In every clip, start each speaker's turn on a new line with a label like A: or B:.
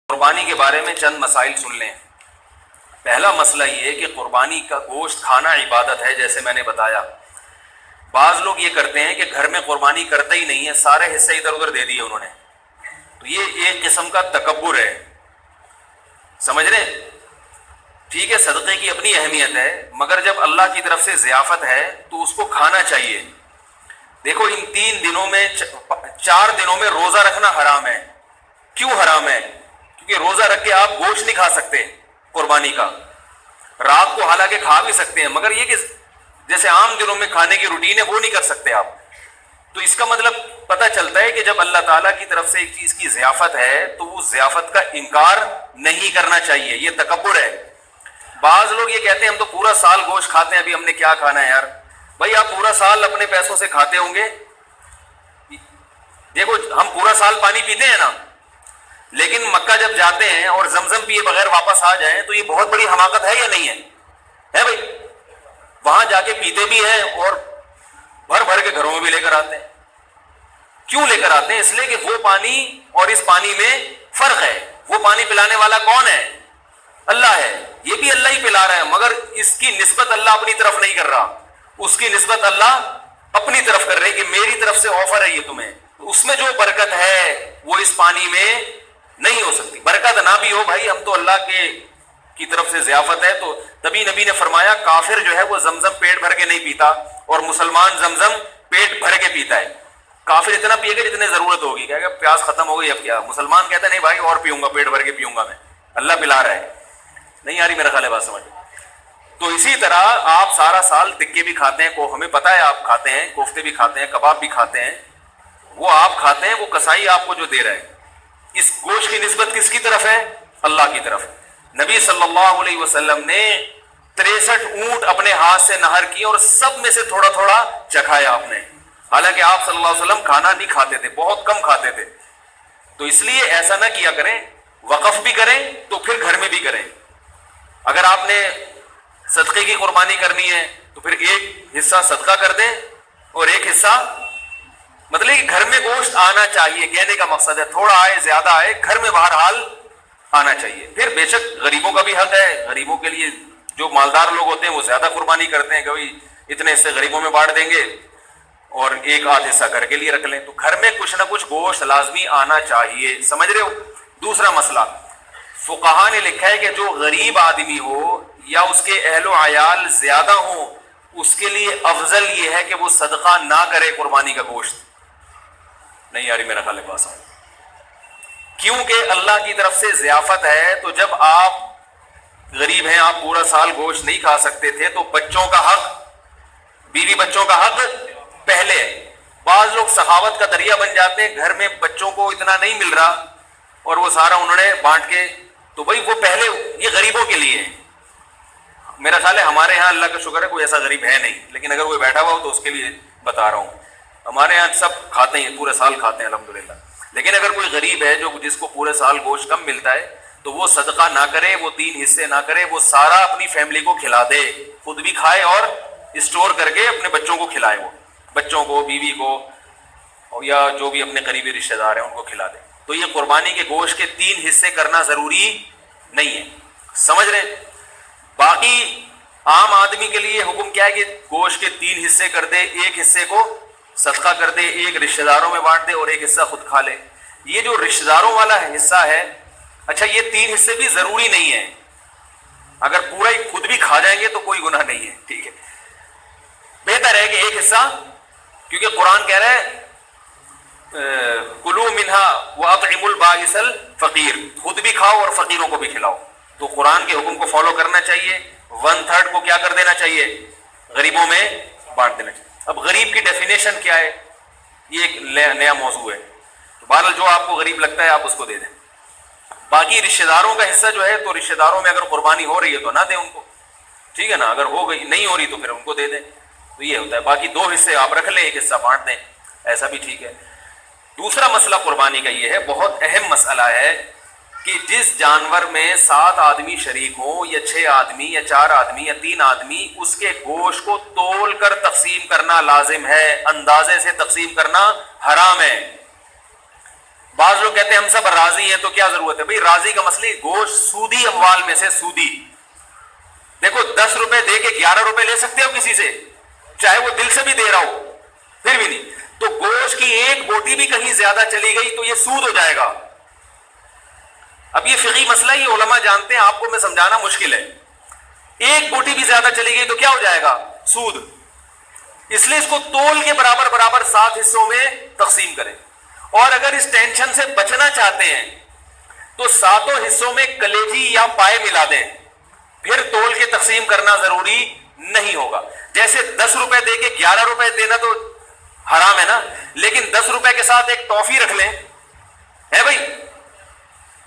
A: قربانی کے بارے میں چند مسائل سن لیں۔ پہلا مسئلہ یہ ہے کہ قربانی کا گوشت کھانا عبادت ہے، جیسے میں نے بتایا۔ بعض لوگ یہ کرتے ہیں کہ گھر میں قربانی کرتے ہی نہیں ہے، سارے حصے ادھر ادھر دے دیے انہوں نے، تو یہ ایک قسم کا تکبر ہے، سمجھ رہے ہیں؟ ٹھیک ہے، صدقے کی اپنی اہمیت ہے، مگر جب اللہ کی طرف سے ضیافت ہے تو اس کو کھانا چاہیے۔ دیکھو ان 3 دنوں میں 4 دنوں میں روزہ رکھنا حرام ہے۔ کیوں حرام ہے؟ کیونکہ روزہ رکھ کے آپ گوشت نہیں کھا سکتے قربانی کا، رات کو حالانکہ کھا بھی سکتے ہیں، مگر یہ کہ جیسے عام دنوں میں کھانے کی روٹین ہے وہ نہیں کر سکتے آپ۔ تو اس کا مطلب پتہ چلتا ہے کہ جب اللہ تعالیٰ کی طرف سے ایک چیز کی ضیافت ہے تو اس ضیافت کا انکار نہیں کرنا چاہیے، یہ تکبر ہے۔ بعض لوگ یہ کہتے ہیں ہم تو پورا سال گوشت کھاتے ہیں، ابھی ہم نے کیا کھانا ہے یار؟ بھائی آپ پورا سال اپنے پیسوں سے کھاتے ہوں گے، دیکھو ہم پورا سال پانی پیتے ہیں نا، لیکن مکہ جب جاتے ہیں اور زمزم پیے بغیر واپس آ جائیں تو یہ بہت بڑی حماقت ہے یا نہیں ہے بھائی؟ وہاں جا کے پیتے بھی ہیں اور بھر بھر کے گھروں میں بھی لے کر آتے ہیں۔ کیوں لے کر آتے ہیں؟ اس لیے کہ وہ پانی اور اس پانی میں فرق ہے۔ وہ پانی پلانے والا کون ہے؟ اللہ ہے، یہ بھی اللہ ہی پلا رہا ہے، مگر اس کی نسبت اللہ اپنی طرف نہیں کر رہا، اس کی نسبت اللہ اپنی طرف کر رہے کہ میری طرف سے آفر ہے یہ تمہیں، اس میں جو برکت ہے وہ اس پانی میں نہیں ہو سکتی۔ برکت نہ بھی ہو بھائی، ہم تو اللہ کی طرف سے ضیافت ہے، تو تبھی نبی نے فرمایا کافر جو ہے وہ زمزم پیٹ بھر کے نہیں پیتا اور مسلمان زمزم پیٹ بھر کے پیتا ہے۔ کافر اتنا پیے گا جتنے ضرورت ہوگی، کہے گا پیاس ختم ہو گئی اب کیا؟ مسلمان کہتا ہے نہیں بھائی اور پیوں گا، پیٹ بھر کے پیوں گا، میں اللہ پلا رہا ہے۔ نہیں آ رہی میرا خیال ہے بات سمجھ؟ تو اسی طرح آپ سارا سال ٹکے بھی کھاتے ہیں، ہمیں پتہ ہے آپ کھاتے ہیں، کوفتے بھی کھاتے ہیں، کباب بھی کھاتے ہیں، وہ آپ کھاتے ہیں، وہ کسائی آپ کو جو دے رہا ہے، اس گوشت کی نسبت کس کی طرف ہے؟ اللہ کی طرف۔ نبی صلی اللہ علیہ وسلم نے 63 اونٹ اپنے ہاتھ سے نہر کی اور سب میں سے تھوڑا تھوڑا چکھایا آپ نے، حالانکہ آپ صلی اللہ علیہ وسلم کھانا نہیں کھاتے تھے، بہت کم کھاتے تھے۔ تو اس لیے ایسا نہ کیا کریں، وقف بھی کریں تو پھر گھر میں بھی کریں۔ اگر آپ نے صدقے کی قربانی کرنی ہے تو پھر ایک حصہ صدقہ کر دیں اور ایک حصہ، مطلب کہ گھر میں گوشت آنا چاہیے، کہنے کا مقصد ہے تھوڑا آئے زیادہ آئے، گھر میں بہرحال آنا چاہیے۔ پھر بے شک غریبوں کا بھی حق ہے، غریبوں کے لیے جو مالدار لوگ ہوتے ہیں وہ زیادہ قربانی کرتے ہیں کہ بھائی اتنے حصے غریبوں میں بانٹ دیں گے اور ایک آدھ حصہ گھر کے لیے رکھ لیں، تو گھر میں کچھ نہ کچھ گوشت لازمی آنا چاہیے، سمجھ رہے ہو؟ دوسرا مسئلہ، فقہا نے لکھا ہے کہ جو غریب آدمی ہو یا اس کے اہل و عیال زیادہ ہوں، اس کے لیے افضل یہ ہے کہ وہ صدقہ نہ کرے قربانی کا گوشت۔ نہیں یاری میرا خیال ہے بات سمجھ؟ کیونکہ اللہ کی طرف سے ضیافت ہے، تو جب آپ غریب ہیں، آپ پورا سال گوشت نہیں کھا سکتے تھے، تو بچوں کا حق، بیوی بچوں کا حق پہلے۔ بعض لوگ سخاوت کا دریا بن جاتے ہیں، گھر میں بچوں کو اتنا نہیں مل رہا اور وہ سارا انہوں نے بانٹ کے، تو بھائی وہ پہلے یہ غریبوں کے لیے ہے۔ میرا خیال ہے ہمارے ہاں اللہ کا شکر ہے کوئی ایسا غریب ہے نہیں، لیکن اگر کوئی بیٹھا ہوا ہو تو اس کے لیے بتا رہا ہوں۔ ہمارے ہاں سب کھاتے ہیں، پورے سال کھاتے ہیں الحمدللہ، لیکن اگر کوئی غریب ہے جس کو پورے سال گوشت کم ملتا ہے تو وہ صدقہ نہ کرے، وہ 3 حصے نہ کرے، وہ سارا اپنی فیملی کو کھلا دے، خود بھی کھائے اور اسٹور کر کے اپنے بچوں کو کھلائے، وہ بچوں کو، بیوی کو یا جو بھی اپنے قریبی رشتہ دار ہیں ان کو کھلا دے۔ تو یہ قربانی کے گوشت کے 3 حصے کرنا ضروری نہیں ہے، سمجھ رہے ہیں؟ باقی عام آدمی کے لیے حکم کیا ہے کہ گوشت کے 3 حصے کر دے، ایک حصے کو صدقہ کر دے، ایک رشتہ داروں میں بانٹ دے اور ایک حصہ خود کھا لے۔ یہ جو رشتہ داروں والا حصہ ہے، اچھا یہ 3 حصے بھی ضروری نہیں ہے، اگر پورا ہی خود بھی کھا جائیں گے تو کوئی گناہ نہیں ہے، ٹھیک ہے؟ بہتر ہے کہ ایک حصہ، کیونکہ قرآن کہہ رہا ہے کلوا منہا واطعموا البائس الفقیر، خود بھی کھاؤ اور فقیروں کو بھی کھلاؤ۔ تو قرآن کے حکم کو فالو کرنا چاہیے، 1/3 کو کیا کر دینا چاہیے؟ غریبوں میں بانٹ دینا چاہیے۔ اب غریب کی ڈیفینیشن کیا ہے؟ یہ ایک نیا موضوع ہے، تو بہرحال جو آپ کو غریب لگتا ہے آپ اس کو دے دیں۔ باقی رشتہ داروں کا حصہ جو ہے، تو رشتہ داروں میں اگر قربانی ہو رہی ہے تو نہ دیں ان کو، ٹھیک ہے نا؟ اگر ہو گئی نہیں ہو رہی تو پھر ان کو دے دیں، تو یہ ہوتا ہے۔ باقی 2 حصے آپ رکھ لیں، ایک حصہ بانٹ دیں، ایسا بھی ٹھیک ہے۔ دوسرا مسئلہ قربانی کا یہ ہے، بہت اہم مسئلہ ہے، کہ جس جانور میں 7 آدمی شریک ہوں یا 6 آدمی یا 4 آدمی یا 3 آدمی، اس کے گوشت کو تول کر تقسیم کرنا لازم ہے، اندازے سے تقسیم کرنا حرام ہے۔ بعض لوگ کہتے ہیں ہم سب راضی ہیں تو کیا ضرورت ہے؟ بھائی راضی کا مسئلہ گوشت سودی اموال میں سے سودی، دیکھو 10 روپے دے کے 11 روپے لے سکتے ہو کسی سے، چاہے وہ دل سے بھی دے رہا ہو، پھر بھی نہیں. تو گوشت کی ایک بوٹی بھی کہیں زیادہ چلی گئی تو یہ سود ہو جائے گا. اب یہ فقہی مسئلہ یہ علماء جانتے ہیں، آپ کو میں سمجھانا مشکل ہے. ایک بوٹی بھی زیادہ چلی گئی تو کیا ہو جائے گا؟ سود. اس لیے اس کو تول کے برابر برابر 7 حصوں میں تقسیم کریں. اور اگر اس ٹینشن سے بچنا چاہتے ہیں تو 7 حصوں میں کلیجی یا پائے ملا دیں، پھر تول کے تقسیم کرنا ضروری نہیں ہوگا. جیسے 10 روپے دے کے 11 روپے دینا تو حرام ہے نا، لیکن 10 روپے کے ساتھ ایک ٹافی رکھ لیں ہے بھائی،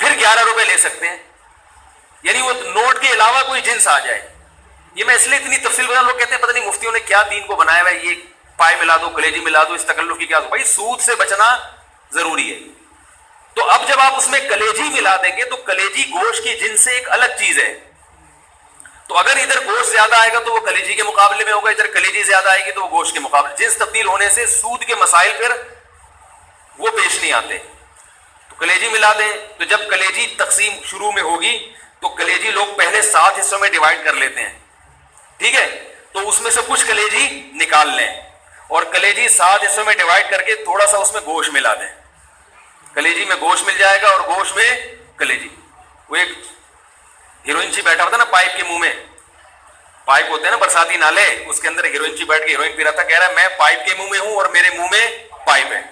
A: پھر 11 روپے لے سکتے ہیں. یعنی وہ نوٹ کے علاوہ کوئی جنس آ جائے. یہ میں اس لیے اتنی تفصیل بتا، لوگ کہتے ہیں پتہ نہیں مفتیوں نے کیا دین کو بنایا ہوا ہے، یہ پائے ملا دو کلیجی ملا دو، اس تکلف کی کیا؟ بھائی سود سے بچنا ضروری ہے. تو اب جب آپ اس میں کلیجی ملا دیں گے تو کلیجی گوشت کی جنس سے ایک الگ چیز ہے. تو اگر ادھر گوشت زیادہ آئے گا تو وہ کلیجی کے مقابلے میں ہوگا، ادھر کلیجی زیادہ آئے گی تو وہ گوشت کے مقابلے. جنس تبدیل ہونے سے سود کے مسائل پھر وہ پیش نہیں آتے. تو کلیجی ملا دیں. تو جب کلیجی تقسیم شروع میں ہوگی تو کلیجی لوگ پہلے 7 حصوں میں ڈیوائڈ کر لیتے ہیں، ٹھیک ہے؟ تو اس میں سے کچھ کلیجی نکال لیں اور کلیجی 7 حصوں میں ڈیوائڈ کر کے تھوڑا سا اس میں گوشت ملا دیں. کلیجی میں گوشت مل جائے گا اور گوشت میں کلیجی. وہ ایک ہیروئن چی بیٹھا ہوتا نا پائپ کے منہ میں، پائپ ہوتے ہیں نا برساتی نالے، اس کے اندر ہیروئن چی بیٹھ کے ہیروئن پی رہا تھا، کہہ رہا ہے میں پائپ کے منہ میں ہوں اور میرے منہ میں پائپ ہے.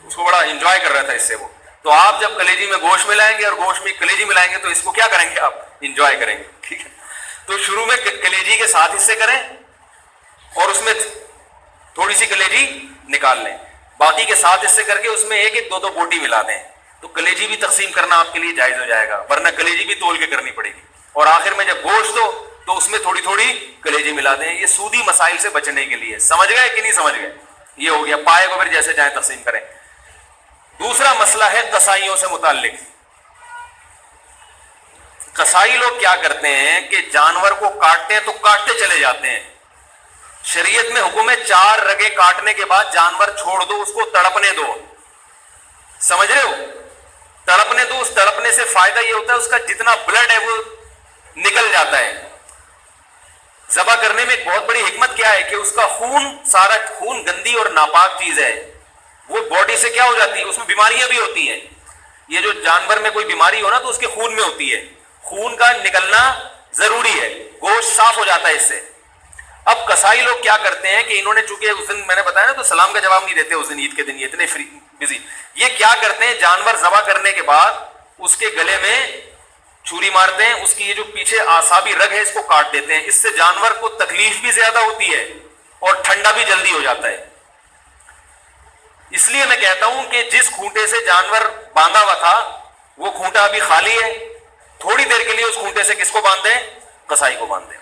A: اس کو بڑا انجوائے کر رہا تھا اس سے وہ. تو آپ جب کلیجی میں گوشت ملائیں گے اور گوشت میں کلیجی ملائیں گے تو اس کو کیا کریں گے؟ آپ انجوائے کریں گے، ٹھیک ہے؟ تو شروع میں کلیجی کے 7 حصے کریں اور اس میں تھوڑی سی کلیجی نکال لیں، باقی کے 7 حصے کر کے اس میں ایک 2 بوٹی ملا دیں. تو کلیجی بھی تقسیم کرنا آپ کے لیے جائز ہو جائے گا، ورنہ کلیجی بھی تول کے کرنی پڑے گی. اور آخر میں جب گوشت ہو تو اس میں تھوڑی تھوڑی کلیجی ملا دیں. یہ سودی مسائل سے بچنے کے لیے. سمجھ گئے کہ نہیں سمجھ گئے؟ یہ ہو گیا. پائے کو پھر جیسے چاہیں تقسیم کریں. دوسرا مسئلہ ہے قصائیوں سے متعلق. قصائی لوگ کیا کرتے ہیں کہ جانور کو کاٹتے ہیں تو کاٹتے چلے جاتے ہیں. شریعت میں حکم ہے 4 رگیں کاٹنے کے بعد جانور چھوڑ دو، اس کو تڑپنے دو. سمجھ رہے ہو؟ تڑپنے دو. اس تڑپنے سے فائدہ یہ ہوتا ہے اس کا جتنا بلڈ ہے وہ نکل جاتا ہے. ذبح کرنے میں ایک بہت بڑی حکمت کیا ہے کہ اس کا خون، سارا خون گندی اور ناپاک چیز ہے، وہ باڈی سے کیا ہو جاتی ہے، اس میں بیماریاں بھی ہوتی ہیں. یہ جو جانور میں کوئی بیماری ہو نا تو اس کے خون میں ہوتی ہے، خون کا نکلنا ضروری ہے، گوشت صاف ہو جاتا ہے اس سے. اب قصائی لوگ کیا کرتے ہیں کہ انہوں نے چونکہ اس دن میں نے بتایا نا تو سلام کا جواب نہیں دیتے اس دن، عید کے دن یہ اتنے بزی. یہ کیا کرتے ہیں، جانور ذبح کرنے کے بعد اس کے گلے میں چھری مارتے ہیں، اس کی یہ جو پیچھے اعصابی رگ ہے اس کو کاٹ دیتے ہیں. اس سے جانور کو تکلیف بھی زیادہ ہوتی ہے اور ٹھنڈا بھی جلدی ہو جاتا ہے. اس لیے میں کہتا ہوں کہ جس کھونٹے سے جانور باندھا ہوا تھا وہ کھونٹا ابھی خالی ہے، تھوڑی دیر کے لیے اس کھونٹے سے کس کو باندھ دیں؟ قصائی کو باندھ دیں.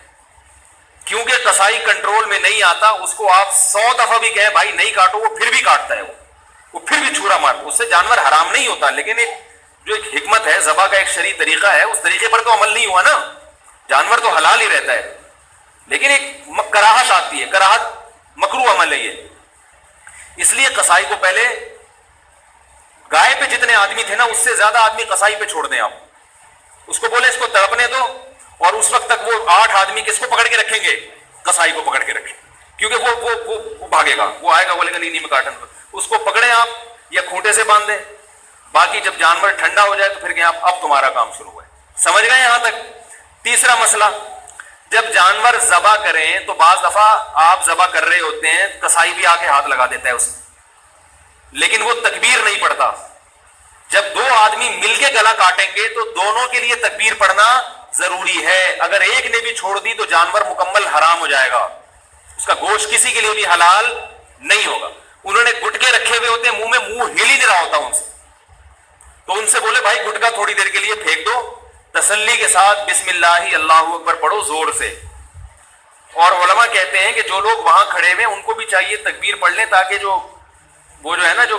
A: کیونکہ قصائی کنٹرول میں نہیں آتا، اس کو آپ 100 دفعہ بھی کہیں بھائی نہیں کاٹو وہ پھر بھی کاٹتا ہے، وہ پھر بھی چھرا مارتا. اس سے جانور حرام نہیں ہوتا، لیکن ایک جو ایک حکمت ہے، ذبح کا ایک شرعی طریقہ ہے، اس طریقے پر تو عمل نہیں ہوا نا. جانور تو حلال ہی رہتا ہے لیکن ایک کراہت آتی ہے، کراہت مکروہ عمل ہے یہ. اس لیے قصائی کو پہلے گائے پہ جتنے آدمی تھے نا اس سے زیادہ آدمی قصائی پہ چھوڑ دیں. آپ اس کو بولے اس کو تڑپنے دو اور اس وقت تک وہ 8 آدمی کس کو پکڑ کے رکھیں گے؟ قصائی کو پکڑ کے رکھیں، کیونکہ وہ بھاگے گا، وہ آئے گا بولے گا نہیں نہیں میں کاٹن. اس کو پکڑیں آپ یا کھونٹے سے باندھ دیں. باقی جب جانور ٹھنڈا ہو جائے تو پھر کہ اب تمہارا کام شروع ہے. سمجھ گئے یہاں تک؟ تیسرا مسئلہ، جب جانور ذبح کریں تو بعض دفعہ آپ ذبح کر رہے ہوتے ہیں، قصائی بھی آ کے ہاتھ لگا دیتا ہے اس میں، لیکن وہ تکبیر نہیں پڑتا. جب 2 آدمی مل کے گلا کاٹیں گے تو دونوں کے لیے تکبیر پڑھنا ضروری ہے. اگر ایک نے بھی چھوڑ دی تو جانور مکمل حرام ہو جائے گا، اس کا گوشت کسی کے لیے بھی حلال نہیں ہوگا. انہوں نے گٹکے رکھے ہوئے ہوتے ہیں منہ میں، منہ ہل ہی نہیں رہا ہوتا ان سے، تو ان سے بولے بھائی گٹکا تھوڑی دیر کے لیے پھینک دو، تسلی کے ساتھ بسم اللہ اللہ اکبر پڑھو زور سے. اور علماء کہتے ہیں کہ جو لوگ وہاں کھڑے ہوئے ان کو بھی چاہیے تکبیر پڑھ لیں تاکہ وہ جو ہے نا جو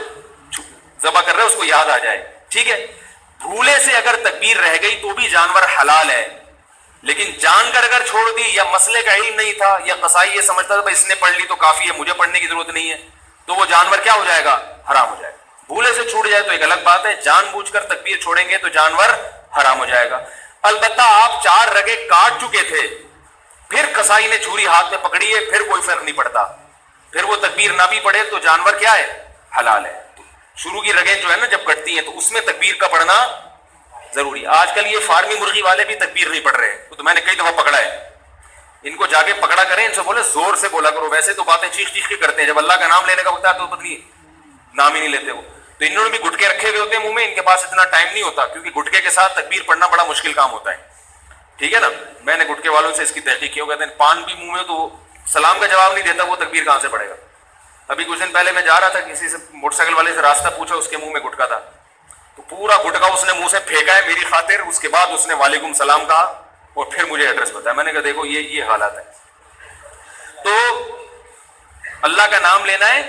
A: ذبح کر رہے اس کو یاد آ جائے. ٹھیک ہے؟ بھولے سے اگر تکبیر رہ گئی تو بھی جانور حلال ہے، لیکن جان کر اگر چھوڑ دی یا مسئلے کا علم نہیں تھا یا قصائی یہ سمجھتا تھا اس نے پڑھ لی تو کافی ہے مجھے پڑھنے کی ضرورت نہیں ہے، تو وہ جانور کیا ہو جائے گا؟ حرام ہو جائے گا. بھولے سے چھوٹ جائے تو ایک الگ بات ہے، جان بوجھ کر تکبیر چھوڑیں گے تو جانور حرام ہو جائے گا۔ البتہ آپ 4 رگے کاٹ چکے تھے، پھر قصائی نے چھری ہاتھ میں پکڑی ہے، پھر کوئی فرق نہیں پڑتا، پھر وہ تکبیر نہ بھی پڑے تو جانور کیا ہے؟ حلال ہے۔ شروع کی رگیں جو ہے نا جب کٹتی ہیں تو اس میں تکبیر کا پڑھنا ضروری۔ آج کل یہ فارمی مرغی والے بھی تکبیر نہیں پڑھ رہے، تو میں نے کئی دفعہ پکڑا ہے، ان کو جا کے پکڑا کریں، ان سے بولے زور سے بولا کرو، ویسے تو باتیں چیخ چیخ کے کرتے ہیں، جب اللہ کا نام لینے کا وقت ہے تو پتہ نام ہی نہیں لیتے وہ۔ تو انہوں نے بھی گٹکے رکھے ہوئے ہوتے ہیں منہ میں، ان کے پاس اتنا ٹائم نہیں ہوتا کیونکہ گٹکے کے ساتھ تکبیر پڑھنا بڑا مشکل کام ہوتا ہے، ٹھیک ہے نا۔ میں نے گٹکے والوں سے اس کی تحقیق کی، وہ کہتے ہیں پان بھی منہ میں تو سلام کا جواب نہیں دیتا، وہ تکبیر کہاں سے پڑھے گا۔ ابھی کچھ دن پہلے میں جا رہا تھا، کسی سے موٹر سائیکل والے سے راستہ پوچھا، اس کے منہ میں گٹکا تھا، تو پورا گٹکا اس نے منہ سے پھینکا ہے میری خاطر، اس کے بعد اس نے وعلیکم السلام کہا اور پھر مجھے ایڈریس بتایا۔ میں نے کہا دیکھو یہ حالات ہے۔ تو اللہ کا نام لینا ہے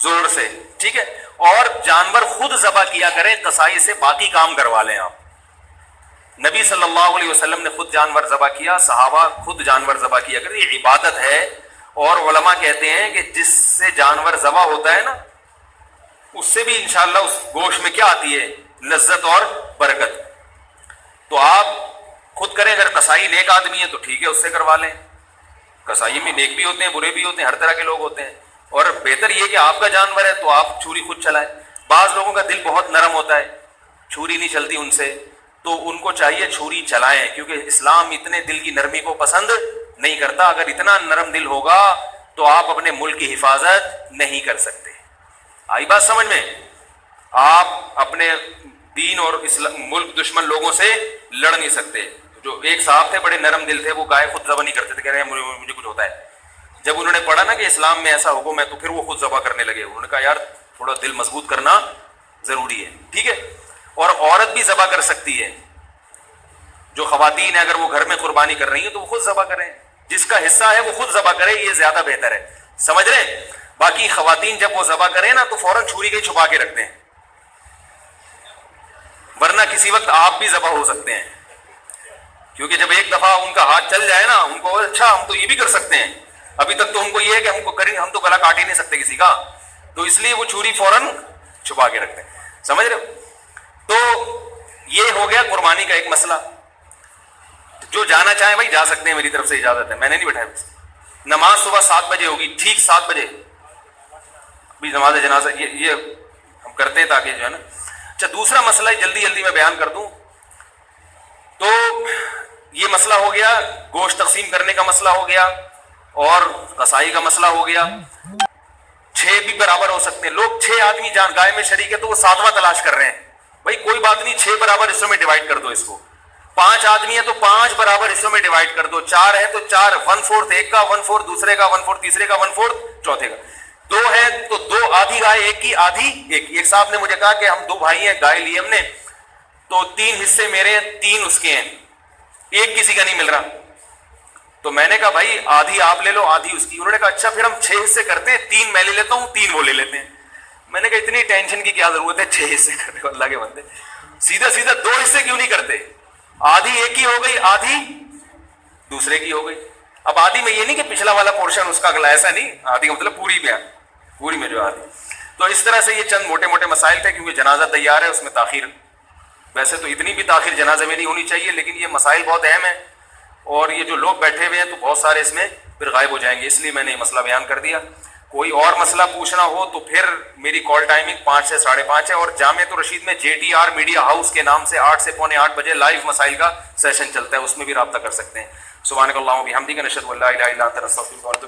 A: زور سے، ٹھیک ہے، اور جانور خود ذبح کیا کریں، قصائی سے باقی کام کروا لیں آپ۔ نبی صلی اللہ علیہ وسلم نے خود جانور ذبح کیا، صحابہ خود جانور ذبح کیا کریں، یہ عبادت ہے۔ اور علماء کہتے ہیں کہ جس سے جانور ذبح ہوتا ہے نا، اس سے بھی انشاءاللہ اس گوشت میں کیا آتی ہے؟ لذت اور برکت۔ تو آپ خود کریں، اگر قصائی نیک آدمی ہے تو ٹھیک ہے، اس سے کروا لیں۔ قصائی میں نیک بھی ہوتے ہیں، برے بھی ہوتے ہیں، ہر طرح کے لوگ ہوتے ہیں، اور بہتر یہ کہ آپ کا جانور ہے تو آپ چھری خود چلائیں۔ بعض لوگوں کا دل بہت نرم ہوتا ہے، چھری نہیں چلتی ان سے، تو ان کو چاہیے چھری چلائیں، کیونکہ اسلام اتنے دل کی نرمی کو پسند نہیں کرتا۔ اگر اتنا نرم دل ہوگا تو آپ اپنے ملک کی حفاظت نہیں کر سکتے۔ آئی بات سمجھ میں؟ آپ اپنے دین اور ملک دشمن لوگوں سے لڑ نہیں سکتے۔ جو ایک صاحب تھے بڑے نرم دل تھے، وہ گائے خود ذبح نہیں کرتے تھے، کہہ رہے ہیں مجھے کچھ ہوتا ہے۔ جب انہوں نے پڑھا نا کہ اسلام میں ایسا حکم ہے تو پھر وہ خود ذبح کرنے لگے۔ انہوں نے کہا یار تھوڑا دل مضبوط کرنا ضروری ہے، ٹھیک ہے۔ اور عورت بھی ذبح کر سکتی ہے، جو خواتین ہیں اگر وہ گھر میں قربانی کر رہی ہیں تو وہ خود ذبح کریں، جس کا حصہ ہے وہ خود ذبح کرے، یہ زیادہ بہتر ہے، سمجھ رہے ہیں؟ باقی خواتین جب وہ ذبح کریں نا تو فوراً چھری کے چھپا کے رکھ دیں، ورنہ کسی وقت آپ بھی ذبح ہو سکتے ہیں، کیونکہ جب ایک دفعہ ان کا ہاتھ چل جائے نا، ان کو اچھا ہم تو یہ بھی کر سکتے ہیں، ابھی تک تو ان کو یہ ہے کہ ہم تو گلا کاٹ ہی نہیں سکتے کسی کا، تو اس لیے وہ چھری فوراً چھپا کے رکھتے ہیں، سمجھ رہے ہو؟ تو یہ ہو گیا قربانی کا ایک مسئلہ۔ جو جانا چاہیں بھائی جا سکتے ہیں، میری طرف سے اجازت ہے، میں نے نہیں بٹھایا۔ نماز صبح 7 بجے ہوگی، ٹھیک 7 بجے بھی نماز جنازہ یہ ہم کرتے ہیں تاکہ جو ہے نا۔ اچھا دوسرا مسئلہ جلدی میں بیان کر دوں تو یہ مسئلہ ہو گیا، گوشت تقسیم کرنے کا مسئلہ ہو گیا اور قصائی کا مسئلہ ہو گیا۔ 6 بھی برابر ہو سکتے ہیں، لوگ 6 آدمی جان گائے میں شریک ہے تو وہ 7واں تلاش کر رہے ہیں، بھائی کوئی بات نہیں، 6 برابر حصوں میں ڈیوائڈ کر دو اس کو۔ 5 آدمی ہیں تو 5 برابر حصوں میں ڈیوائڈ کر دو، 4 ہے تو 4، 1/4 ایک کا، 1/4 دوسرے کا، 1/4 تیسرے کا، 1/4 چوتھے کا۔ 2 ہے تو 2 آدھی گائے ایک کی، آدھی ایک صاحب نے مجھے کہا کہ ہم 2 بھائی ہیں، گائے لی ہم نے تو 3 حصے میرے ہیں، 3 اس کے ہیں، ایک کسی کا نہیں مل رہا، تو میں نے کہا بھائی آدھی آپ لے لو آدھی اس کی۔ انہوں نے کہا اچھا پھر ہم 6 حصے کرتے ہیں، 3 میں لے لیتا ہوں 3 وہ لے لیتے ہیں۔ میں نے کہا اتنی ٹینشن کی کیا ضرورت ہے 6 حصے کرنے کو، اللہ کے بندے سیدھا 2 حصے کیوں نہیں کرتے؟ آدھی ایک کی ہو گئی، آدھی دوسرے کی ہو گئی۔ اب آدھی میں یہ نہیں کہ پچھلا والا پورشن اس کا اگلا، ایسا نہیں، آدھی کا مطلب پوری میں جو آدھی۔ تو اس طرح سے یہ چند موٹے مسائل تھے، کیونکہ جنازہ تیار ہے، اس میں تاخیر، ویسے تو اتنی بھی تاخیر جنازے میں نہیں ہونی چاہیے، لیکن یہ مسائل بہت اہم ہیں اور یہ جو لوگ بیٹھے ہوئے ہیں تو بہت سارے اس میں پھر غائب ہو جائیں گے، اس لیے میں نے یہ مسئلہ بیان کر دیا۔ کوئی اور مسئلہ پوچھنا ہو تو پھر میری کال ٹائمنگ 5 سے 5:30 ہے، اور جامعۃ الرشید میں JTR میڈیا ہاؤس کے نام سے 8 سے 7:45 بجے لائیو مسائل کا سیشن چلتا ہے، اس میں بھی رابطہ کر سکتے ہیں۔ سبحانک اللہم و بحمدک، نشہد ان لا الہ الا انت، نستغفرک ونتوب الیک۔